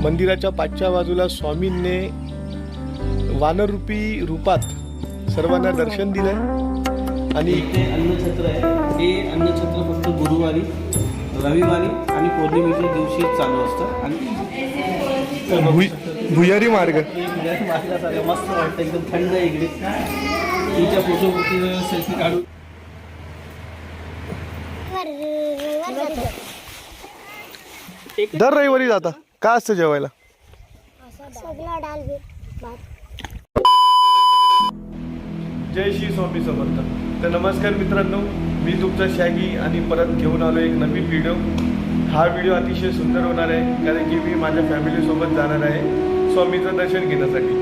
मंदिराच्या पाचच्या बाजूला स्वामींनी वानरूपी रूपात सर्वांना दर्शन दिलंय आणि इथे अन्नछत्र आहे. हे अन्नछत्र फक्त गुरुवारी, रविवारी आणि पौर्णिमेच्या दिवशी चालू असतं. आणि भुयारी मार्ग मस्त वाटतं, एकदम थंड आहे इकडे. तुमच्या फोटो सेल्फी काढू. दर रविवारी जाता का असतं जेवायला? जय श्री स्वामी समर्थ. तर नमस्कार मित्रांनो, मी तुमचा शॅगी आणि परत घेऊन आलो एक नवीन व्हिडिओ. हा व्हिडिओ अतिशय सुंदर होणार आहे कारण की मी माझ्या फॅमिलीसोबत जाणार आहे स्वामीचं दर्शन घेण्यासाठी.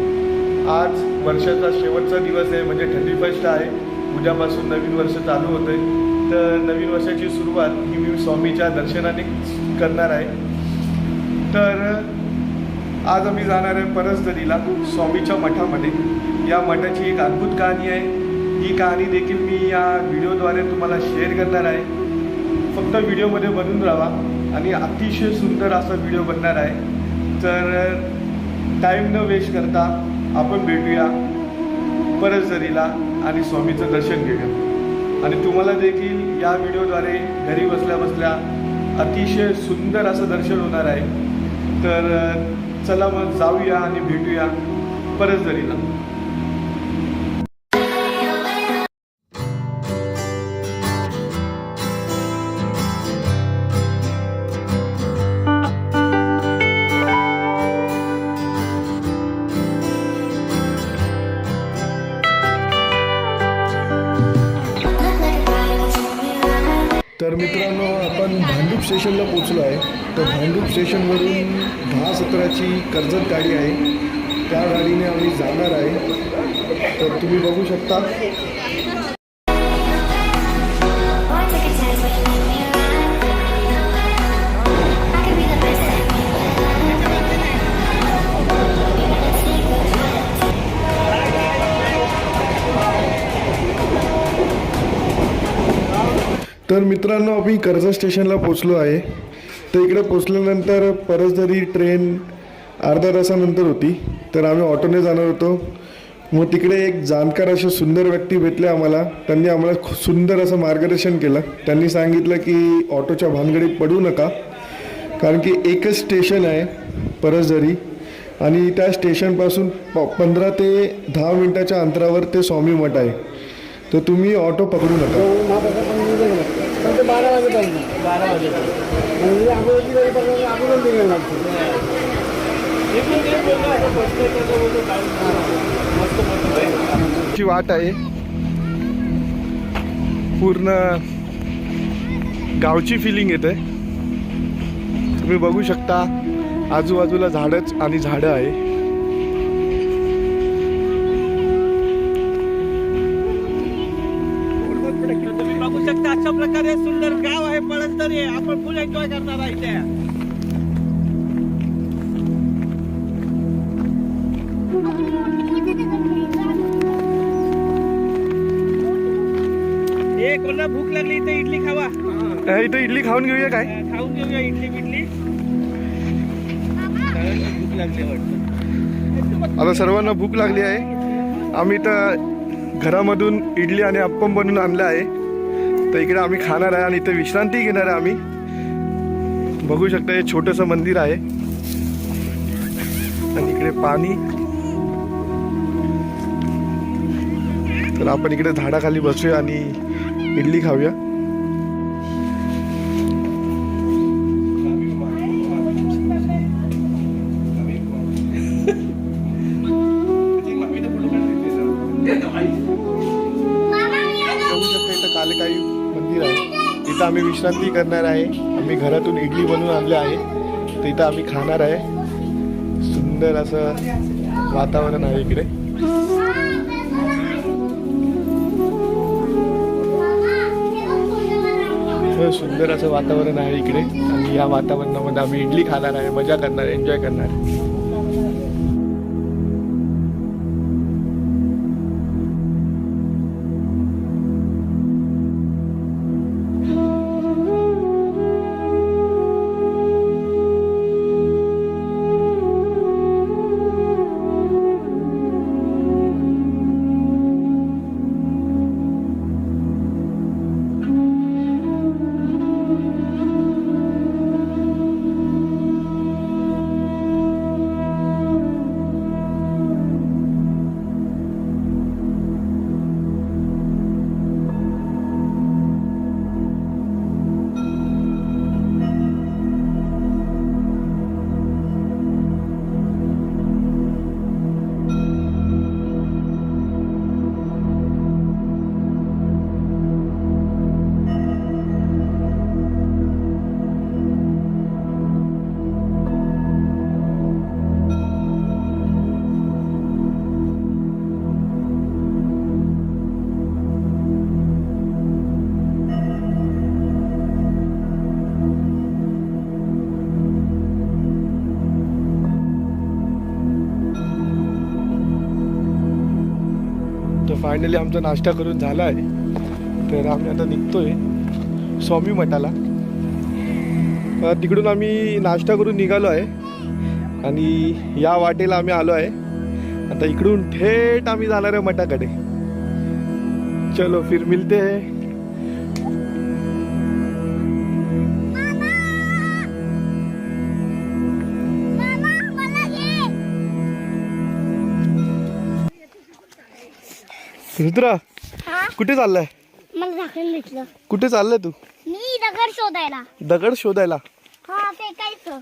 आज वर्षाचा शेवटचा दिवस आहे, म्हणजे 31 आहे. उद्यापासून नवीन वर्ष चालू होतं आहे. तर नवीन वर्षाची सुरुवात ही मी स्वामीच्या दर्शनाने करणार आहे. तर आज आम्ही जाणार आहे परसदरीला स्वामीच्या मठामध्ये. या मठाची एक अद्भुत कहाणी आहे. ही कहाणी देखील मी या व्हिडिओद्वारे तुम्हाला शेअर करणार आहे. फक्त व्हिडिओमध्ये बनून राहा आणि अतिशय सुंदर असा व्हिडिओ बनणार आहे. तर टाईम न वेस्ट करता आपण भेटूया परसदरीला आणि स्वामीचं दर्शन घेऊया. आणि तुम्हाला देखील या व्हिडिओद्वारे घरी बसल्या बसल्या अतिशय सुंदर असं दर्शन होणार आहे. तर चला मग जाऊया आणि भेटूया परसदरीला. तर मित्रांनो, आपण भांडूप स्टेशनला पोचलो आहे. तर भांडूप स्टेशनवरून 10:17ची कर्जत गाडी आहे. त्या गाडीने आम्ही जाणार आहे. तर तुम्ही बघू शकता. तर मित्रांनो, आम्ही कर्जत स्टेशनला पोचलो आहे. तर इकडे पोचल्यानंतर परसदरी ट्रेन अर्ध्या तासानंतर होती. तर आम्ही ऑटोने जाणार होतो. मग तिकडे एक जाणकार असे सुंदर व्यक्ती भेटले आम्हाला. त्यांनी आम्हाला खूप सुंदर असं मार्गदर्शन केलं. त्यांनी सांगितलं की ऑटोच्या भानगडीत पडू नका, कारण की एकच स्टेशन आहे परसदरी आणि त्या स्टेशनपासून 15 ते 10 मिनटाच्या अंतरावर ते स्वामी मठ आहे. तर तुम्ही ऑटो पकडू नका. 12 वाजे ची वाट आहे. पूर्ण गावची फिलिंग येते. तुम्ही बघू शकता आजूबाजूला झाडच आणि झाडं आहे. तुम्ही बघू शकता अशा प्रकारे सुंदर गाव आहे परसदरी. आपण फुल एन्जॉय करणार आहे इथे. कोणाला भूक लागली इथे इडली खावा. इथं इडली खाऊन घेऊया काय? खाऊन घेऊया इडली बिडली. भूक लागली वाटतं. आता सर्वांना भूक लागली आहे. आम्ही तर घरामधून इडली आणि अप्पम बनवून आणलं आहे. तर इकडे आम्ही खाणार आहे आणि इथे विश्रांती घेणार आहे आम्ही. बघू शकता, हे छोटंसं मंदिर आहे आणि इकडे पाणी. तर आपण इकडे झाडाखाली बसूया आणि इडली खाऊया. कालकाई मंदिर आहे. इथं आम्ही विश्रांती करणार आहे. आम्ही घरातून इडली बनवून आणले आहे. तर इथं आम्ही खाणार आहे. सुंदर असं वातावरण आहे इकडे. सुंदर असं वातावरण आहे इकडे आणि या वातावरणामध्ये आम्ही इडली खाणार आहे, मजा करणार, एन्जॉय करणार आहे. फायनली आमचा नाश्ता करून झाला आहे. तर आम्ही आता निघतोय स्वामी मठाला. तिकडून आम्ही नाश्ता करून निघालो आहे आणि या वाटेला आम्ही आलो आहे. आता इकडून थेट आम्ही जाणार आहे मठाकडे. चलो फिर मिलते हैं. रुद्रा हा? कुठे चाललाय? मला झाकण भेटलं. कुठे चाललाय तू? मी दगड शोधायला. दगड शोधायला? हा फेकायचं.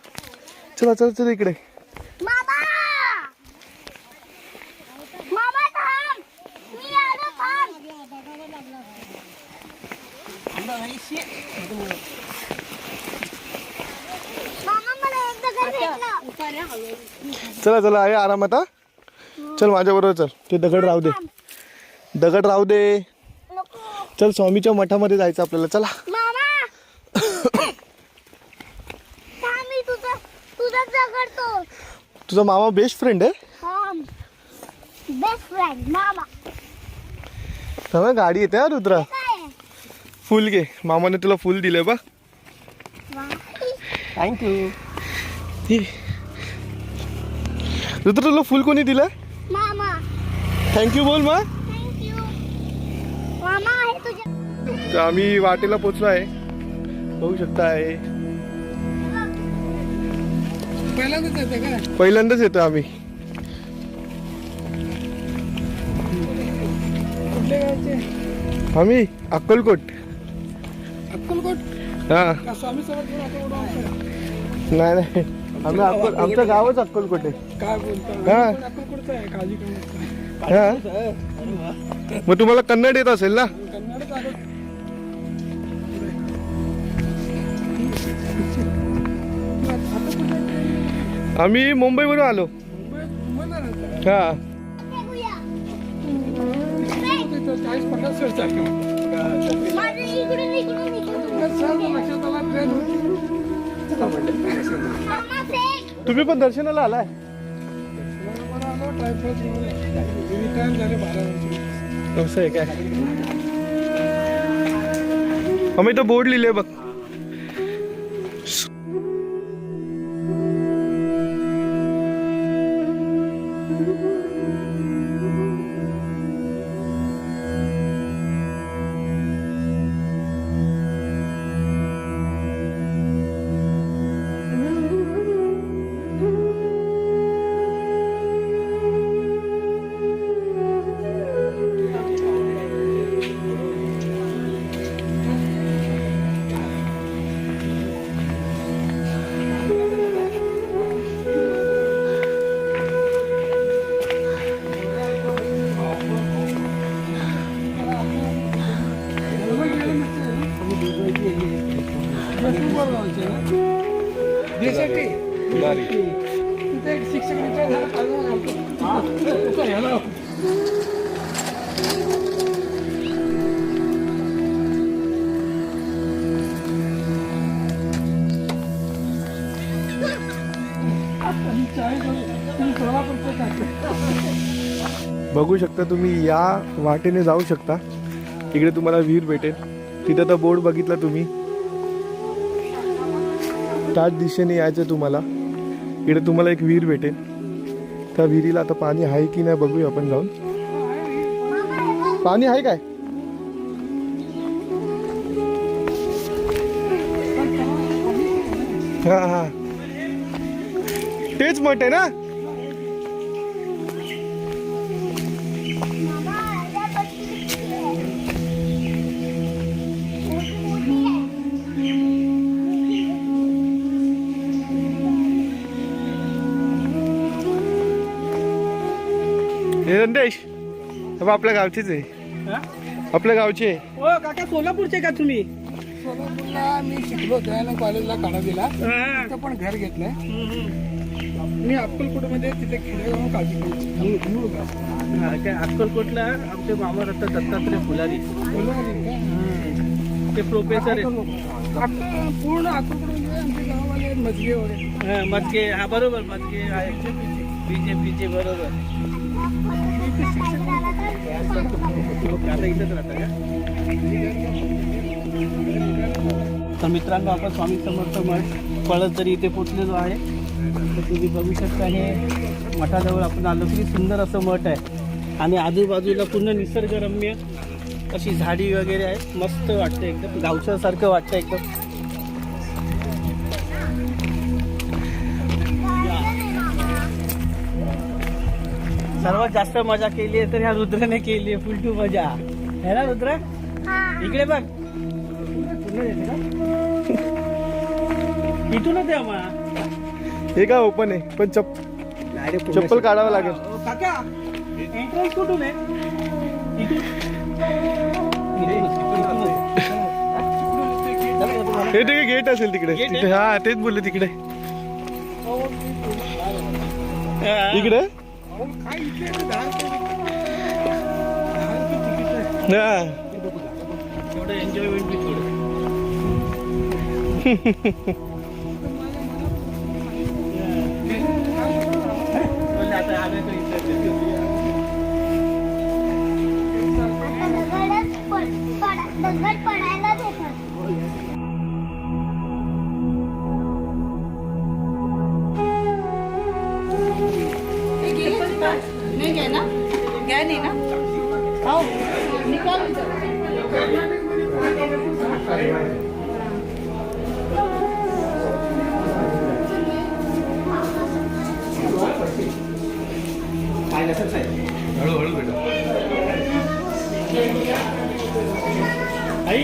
चला चल चल इकडे. मामा मामा थांब, मी आलो थांब. मामा मला एक दगड भेटलं. चला चला आहे आरामात हा. चल माझ्या बरोबर चल. ते दगड राहू दे, दगड राहू दे. नको चल स्वामीच्या मठामध्ये जायचं आपल्याला. चला मामा. थांब, मी तुझा दगड तो. तुझा मामा बेस्ट फ्रेंड आहे. हा बेस्ट फ्रेंड मामा. तेव्हा गाडी येते हा रुद्रा. काय फुल घे, मामाने तुला फुल दिले बा. थँक्यू. रुद्र तुला फुल कोणी दिलं? मामा थँक्यू बोल मा. थँक्यू. मामा आहे तुझ्या. तर आम्ही वाटेला पोचलो आहे, बघू शकता आहे. पहिल्यांदाच येतो आम्ही. आम्ही अक्कलकोट. हा नाही नाही, आम्ही आमचं गावच अक्कलकोट आहे. हा हा. मग तुम्हाला कन्नड येत असेल ना? आम्ही मुंबईवरून आलो. हा फेकूया. माझं इकडून इकडून मामा फेक. तुम्ही पण दर्शनाला आलाय? असं आहे काय? आम्ही तो बोर्ड लिहिले बघ. बघू शकता तुम्ही, या वाटेने जाऊ शकता. इकडे तुम्हाला विहीर भेटेल. तिथं तर बोर्ड बघितला तुम्ही. त्याच दिशेने यायचं तुम्हाला. इकडे तुम्हाला एक विहीर भेटेल. त्या विहिरीला आता पाणी आहे की नाही बघूया आपण जाऊन. पाणी आहे काय? हा हा तेच मठ आहे ना? हे संदेश आपल्या गावचेच आहे. आपल्या गावचे. ओ काका सोलापूरचे का तुम्ही? सोलापूरला मी शिकलो त्याला कॉलेजला काढा दिला, तिथं पण घर घेतलंय. मी अक्कलकोटमध्ये तिथे खेडेगाव काळजी काय अक्कलकोटला आमचे मामा राहतात दत्तात्रय फुलारी. ते प्रोफेसर आहेत. पूर्ण अक्कलकोटमध्ये आमचे गावाले मजगे वगैरे. मजगे, हा बरोबर मजगे आहे. बीजेपीचे बरोबर. आता इथंच राहता का? तर मित्रांनो, आपण स्वामी समर्थ मठ पळत जरी इथे पोचलेलो आहे. तर तुम्ही बघू शकता, हे मठाजवळ आपण आलो. की सुंदर असं मठ आहे आणि आजूबाजूला पूर्ण निसर्गरम्य अशी झाडी वगैरे आहे. मस्त वाटतं, एकदम गावच्यासारखं वाटतं एकदम. सर्वात जास्त मजा केली आहे तर ह्या रुद्राने केली आहे. फुल टू मजा है ना रुद्र? इकडे बघ, इथूनच आहे आम्हाला. हे काय ओपन आहे, पण चप्पल काढावं लागेल. काका, एंट्रन्स कुठून आहे? हे ते गेट असेल तिकडे. तिकडे हा तेच बोलले, तिकडे इकडे हा. थोडं एन्जॉय होईल मी थोडं. आता आम्ही तो इथे दगड पडायला देतात. नहीं गया ना? गया नहीं ना? आओ निकाल. हळूहळू बेटा. आई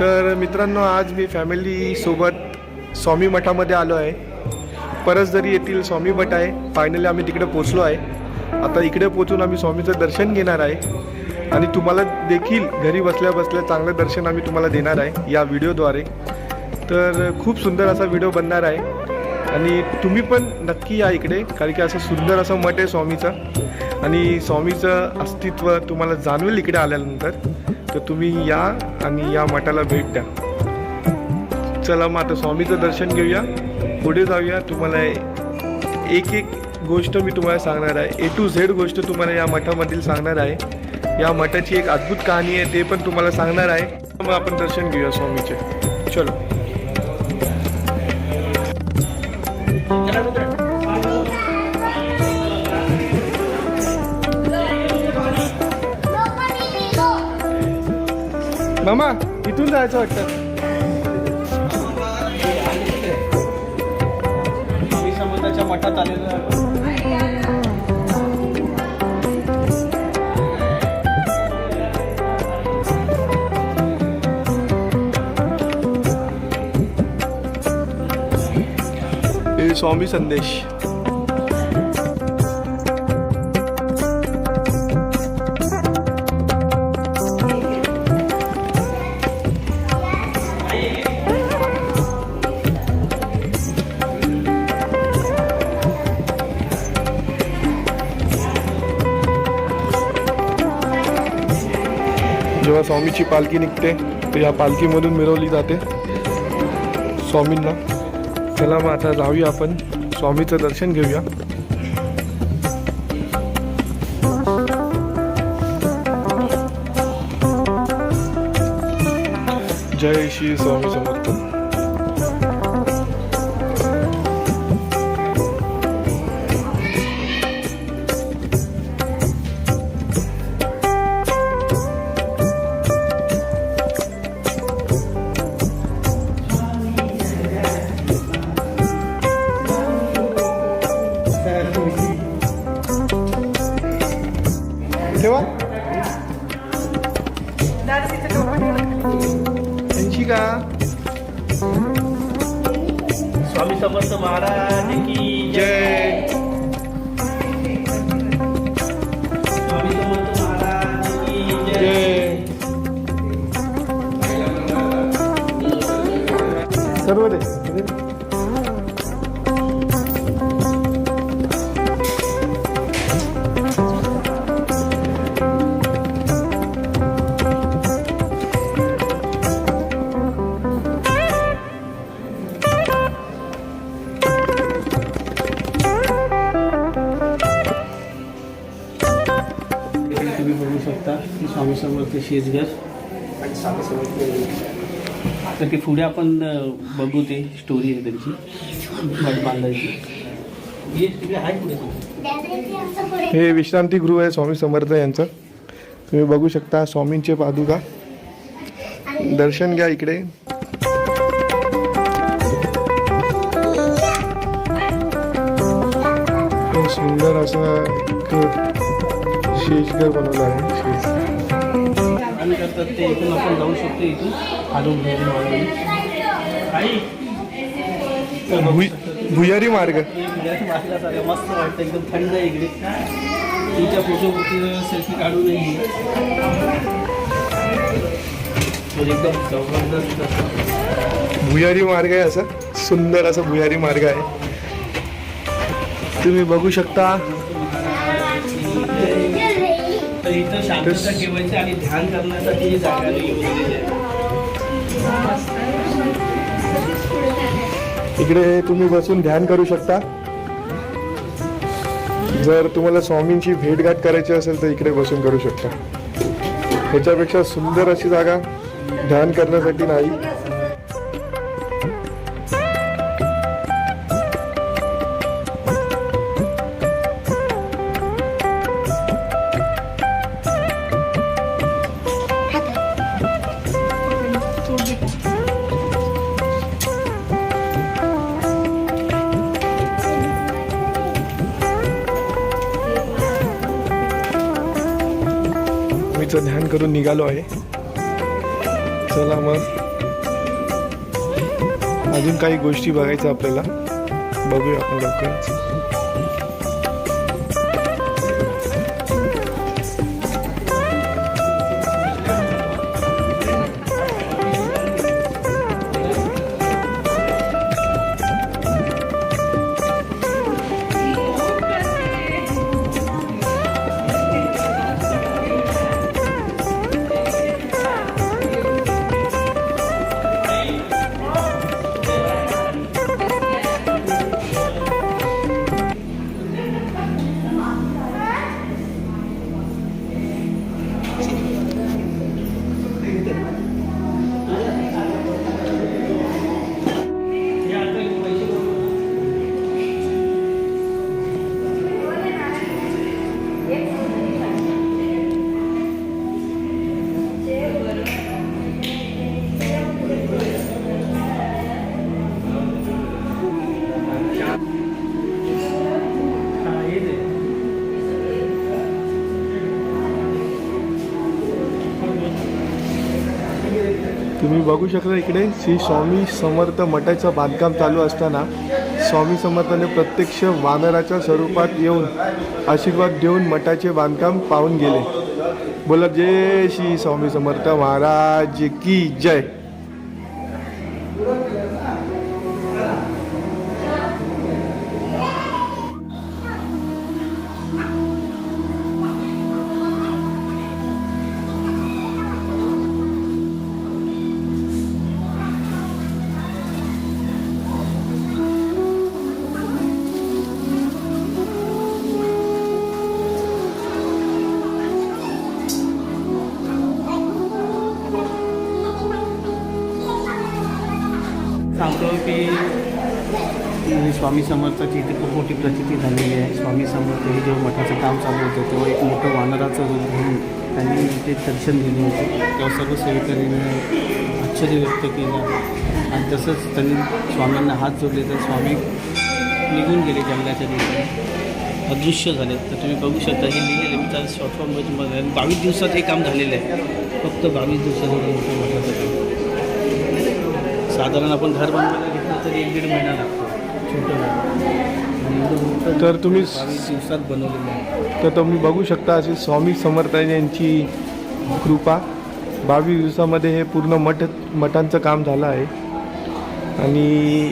तर मित्रांनो, आज मी फॅमिली सोबत स्वामी मठामध्ये आलो आहे. परसदरी येथील स्वामी मठ आहे. फायनली आम्ही तिकडे पोचलो आहे. आता इकडे पोचून आम्ही स्वामीचं दर्शन घेणार आहे आणि तुम्हाला देखील घरी बसल्या बसल्या चांगलं दर्शन आम्ही तुम्हाला देणार आहे या व्हिडिओद्वारे. तर खूप सुंदर असा व्हिडिओ बनणार आहे आणि तुम्ही पण नक्की या इकडे, कारण की असं सुंदर असं मठ आहे स्वामीचं आणि स्वामीचं अस्तित्व तुम्हाला जाणवेल इकडे आल्यानंतर. तर तुम्ही या आणि या मठाला भेट द्या. चला मग आता स्वामीचं दर्शन घेऊया, पुढे जाऊया. तुम्हाला एक एक गोष्ट मी तुम्हाला सांगणार आहे. A to Z गोष्ट तुम्हाला या मठामधील सांगणार आहे. या मठाची एक अद्भुत कहाणी आहे, ते पण तुम्हाला सांगणार आहे. मग आपण दर्शन घेऊया स्वामीचे. चलो. मामा, इथून जायचं वाटतं. स्वामी समर्थाच्या मठात आलेलो आहे. हे स्वामी संदेश. जेव्हा स्वामीची पालखी निघते तर या पालखीमधून मिरवली जाते स्वामींना. चला मग आता जाऊया, आपण स्वामीचं दर्शन घेऊया. जय श्री स्वामी समर्थ. ठेवा. त्यांची का? स्वामी समर्थ महाराज की जय. स्वामी समर्थ महाराज की जय. जय. इकडे तुम्ही बघू शकता की स्वामी समर्थ शेजघर. तर ते पुढे आपण बघू, ते स्टोरी आहे त्यांची मठ बांधायची. हे तिकडे आहे पुढे. हे विश्रांतीगृह आहे स्वामी समर्थ यांचं. तुम्ही बघू शकता स्वामींचे पादुका. दर्शन घ्या इकडे. सुंदर असं एक शेषघर बनवलं आहे. आणि करतात ते इथून आपण जाऊ शकतो. इथून आडून भुयारी मार्ग. मार्गासारखं मस्त वाटतं, एकदम थंड आहे इकडे. तुमच्या फोटो सेल्फी काढू नये. एकदम जबरदस्त भुयारी मार्ग आहे. असं सुंदर असं भुयारी मार्ग आहे. तुम्ही बघू शकता. तर इथं शांतता ठेवायची आणि ध्यान करण्यासाठी ही जागा निवडलेली आहे. इकडे तुम्ही बसून ध्यान करू शकता. जर तुम्हाला स्वामींची भेटगाठ करायची असेल तर इकडे बसून करू शकता. ह्याच्यापेक्षा सुंदर अशी जागा ध्यान करण्यासाठी नाही. ध्यान करून निघालो आहे. चला मग अजून काही गोष्टी बघायचं आपल्याला. बघूया आपण लवकरच. तुम्ही बघू शकता इकडे श्री स्वामी समर्थ मठाचं बांधकाम चालू असताना स्वामी समर्थाने प्रत्यक्ष वानराच्या स्वरूपात येऊन आशीर्वाद देऊन मठाचे बांधकाम पाहून गेले. बोला जय श्री स्वामी समर्थ महाराज की जय. सांगतो की स्वामी समर्थाची इथे खूप मोठी प्रचिती झालेली आहे. स्वामी समर्थ हे जेव्हा मठाचं काम चालू होतं तेव्हा एक मोठं वानराचं रूप घेऊन त्यांनी इथे दर्शन दिले होते. तेव्हा सर्व सेवेकरीने आश्चर्य व्यक्त केलं आणि तसंच त्यांनी स्वामींना हात जोडले तर स्वामी निघून गेले जंगलाच्या दिवसात, अदृश्य झाले. तर तुम्ही बघू शकता हे लिहिलेलं मी त्याला शॉर्ट फॉर्ममध्ये बघा. 22 दिवसात हे काम झालेलं आहे. फक्त 22 दिवसात मठाचं काम. साधारण आपण घर बनवायला घेतलं तरी 1-1.5 महिना लागतो. छोटं तर तुम्ही 22 दिवसात बनवलेलं आहे. तर तुम्ही बघू शकता अशी स्वामी समर्थ यांची कृपा. 22 दिवसामध्ये हे पूर्ण मठांचं काम झालं आहे. आणि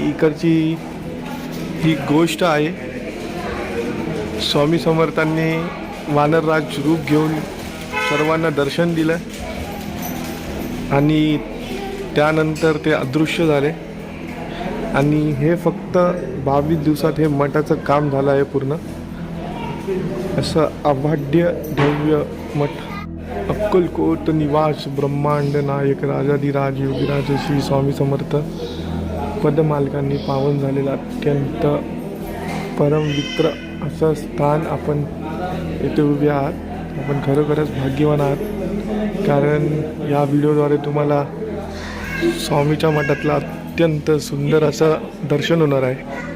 इकडची ही गोष्ट आहे, स्वामी समर्थांनी वानरराज रूप घेऊन सर्वांना दर्शन दिलं आणि त्यानंतर ते अदृश्य झाले. आणि हे फक्त 22 दिवसात हे मठाचं काम झालं आहे पूर्ण. असं अवाढ्य भव्य मठ अक्कलकोट निवास ब्रह्मांड नायक राजाधिराज योगीराज श्री स्वामी समर्थ पदमालकांनी पावन झालेलं अत्यंत परमवित्र असं स्थान आपण इथे उभे आहात. आपण खरोखरच भाग्यवान आहात, कारण या व्हिडिओद्वारे तुम्हाला स्वामीच्या मठातलं अत्यंत सुंदर असं दर्शन होणार आहे.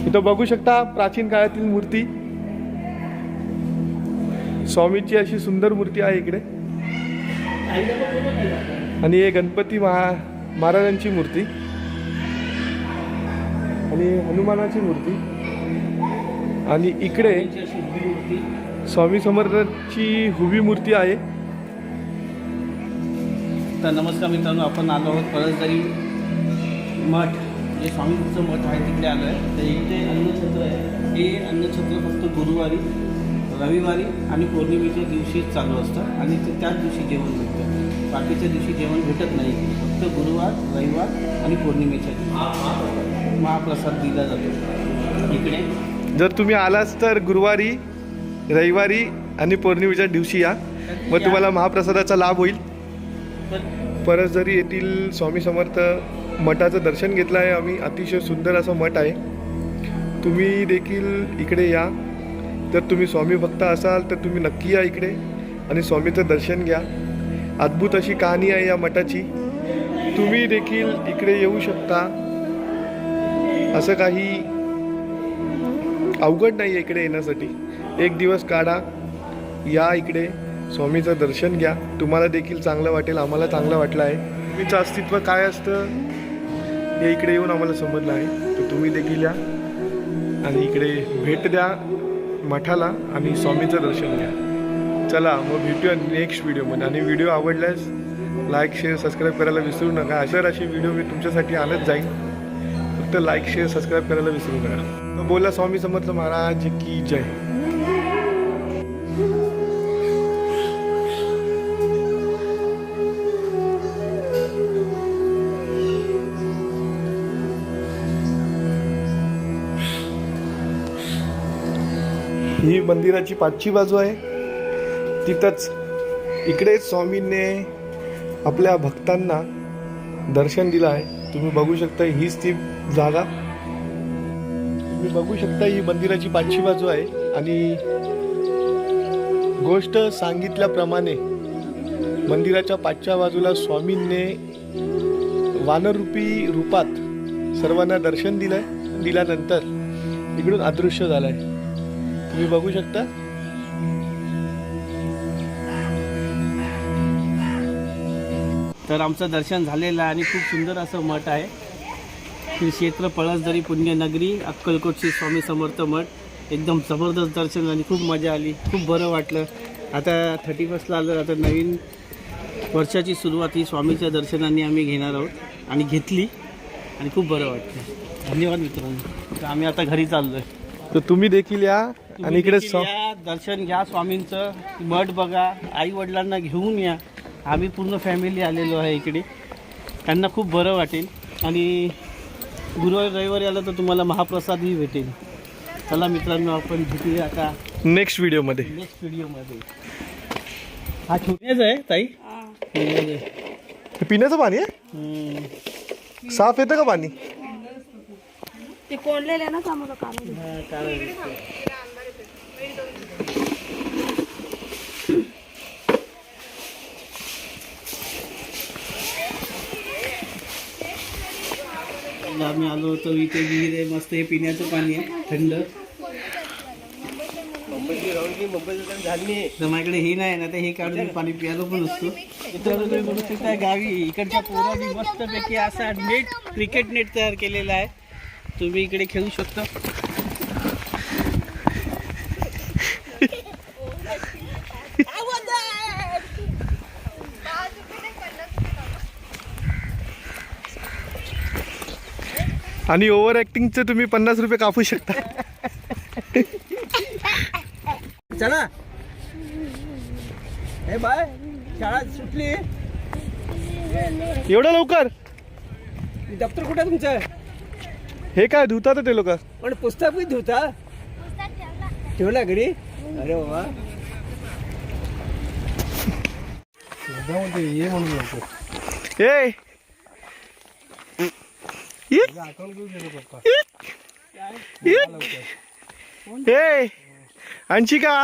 इथं बघू शकता प्राचीन काळातील मूर्ती, स्वामीची अशी सुंदर मूर्ती आहे इकडे. आणि हे गणपती महाराजांची मूर्ती आणि हनुमानाची मूर्ती. आणि इकडे स्वामी समर्थांची हुबी मूर्ती आहे. तर नमस्कार मित्रांनो, आपण आलो आहोत पळसदरी मठ, जे स्वामींचं मठ आहे तिकडे आलो आहे. तर इथे अन्नछत्र आहे. हे अन्नछत्र फक्त गुरुवारी, रविवारी आणि पौर्णिमेच्या दिवशीच चालू असतं आणि ते त्याच दिवशी जेवण भेटतं. बाकीच्या दिवशी जेवण भेटत नाही. फक्त गुरुवार, रविवार आणि पौर्णिमेच्या दिवशी महाप्रसाद दिला जातो इकडे. जर तुम्ही आलाच तर गुरुवारी, रविवारी आणि पौर्णिमेच्या दिवशी या, मग तुम्हाला महाप्रसादाचा लाभ होईल. पळसदरी येथील स्वामी समर्थ मठाचं दर्शन घेतलं आहे आम्ही. अतिशय सुंदर असं मठ आहे. तुम्ही देखील इकडे या. जर तुम्ही स्वामी भक्त असाल तर तुम्ही नक्की या इकडे आणि स्वामीचं दर्शन घ्या. अद्भुत अशी कहाणी आहे या मठाची. तुम्ही देखील इकडे येऊ शकता. असं काही अवघड नाही आहे इकडे येण्यासाठी. एक दिवस काढा, या इकडे, स्वामीचं दर्शन घ्या. तुम्हाला देखील चांगलं वाटेल, आम्हाला चांगलं वाटलं आहे. स्वामीचं अस्तित्व काय असतं हे इकडे येऊन आम्हाला समजलं आहे. तर तुम्ही देखील या आणि इकडे भेट द्या मठाला आणि स्वामीचं दर्शन घ्या. चला मग भेटूया नेक्स्ट व्हिडिओमध्ये. आणि व्हिडिओ आवडल्यास लाईक, शेअर, सबस्क्राईब करायला विसरू नका. अशी व्हिडिओ मी तुमच्यासाठी आणत जाईन. फक्त लाईक, शेअर, सबस्क्राईब करायला विसरू नका. तर बोला स्वामी समर्थ महाराज की जय. ही मंदिराची पाचवी बाजू आहे. तिथंच इकडे स्वामींनी आपल्या भक्तांना दर्शन दिलं आहे. तुम्ही बघू शकता, हीच ती जागा. तुम्ही बघू शकता, ही मंदिराची पाचवी बाजू आहे. आणि गोष्ट सांगितल्याप्रमाणे मंदिराच्या पाचव्या बाजूला स्वामींनी वानरूपी रूपात सर्वांना दर्शन दिल्यानंतर इकडून अदृश्य झालं आहे. तुम्ही बघू शकता. तर आमचं दर्शन झालेलं आहे आणि खूप सुंदर असं मठ आहे. श्री क्षेत्र पळसदरी पुण्यनगरी अक्कलकोट श्री स्वामी समर्थ मठ. एकदम जबरदस्त दर्शन आणि खूप मजा आली, खूप बरं वाटलं. आता 31ला आलं. आता नवीन वर्षाची सुरुवात ही स्वामीच्या दर्शनाने आम्ही घेणार आहोत आणि घेतली आणि खूप बरं वाटलं. धन्यवाद मित्रांनो. तर आम्ही आता घरी चाललो आहे. तर तुम्ही देखील या आणि इकडे दर्शन घ्या स्वामींचं. मठ बघा, आई वडिलांना घेऊन या. आम्ही पूर्ण फॅमिली आलेलो आहे इकडे. त्यांना खूप बरं वाटेल. आणि गुरुवार, रविवारी आलं तर तुम्हाला महाप्रसादही भेटेल. चला मित्रांनो, आपण भेटूया आता नेक्स्ट व्हिडिओमध्ये. हा छोट्याच आहे ताई. पिण्याचं पाणी आहे. साफ येतं का पाणी? ते कोणलेले ना आम्हाला काढून आम्ही आलो होतो इथे विहीर आहे, मस्त हे पिण्याचं पाणी आहे थंड. तर माझ्याकडे हे नाही ना, तर हे काढून पाणी प्यायला पण असतो. मित्रांनो तुम्ही बघू शकता, गावी इकडच्या पोरांनी मस्तपैकी असा नेट, क्रिकेट नेट तयार केलेला आहे. तुम्ही इकडे खेळू शकता. आणि ओव्हर ऍक्टिंगचे तुम्ही 50 रुपये कापू शकता. चला हे बाय, शाळा सुटली. एवढं लवकर? दप्तर कुठे तुमचं? हे काय धुतात ते लोक? पण पुस्तक बी धुता पुस्तक ठेवला. ठेवला घरी. अरे बाबा ये म्हणून नको. ए ए अंशिका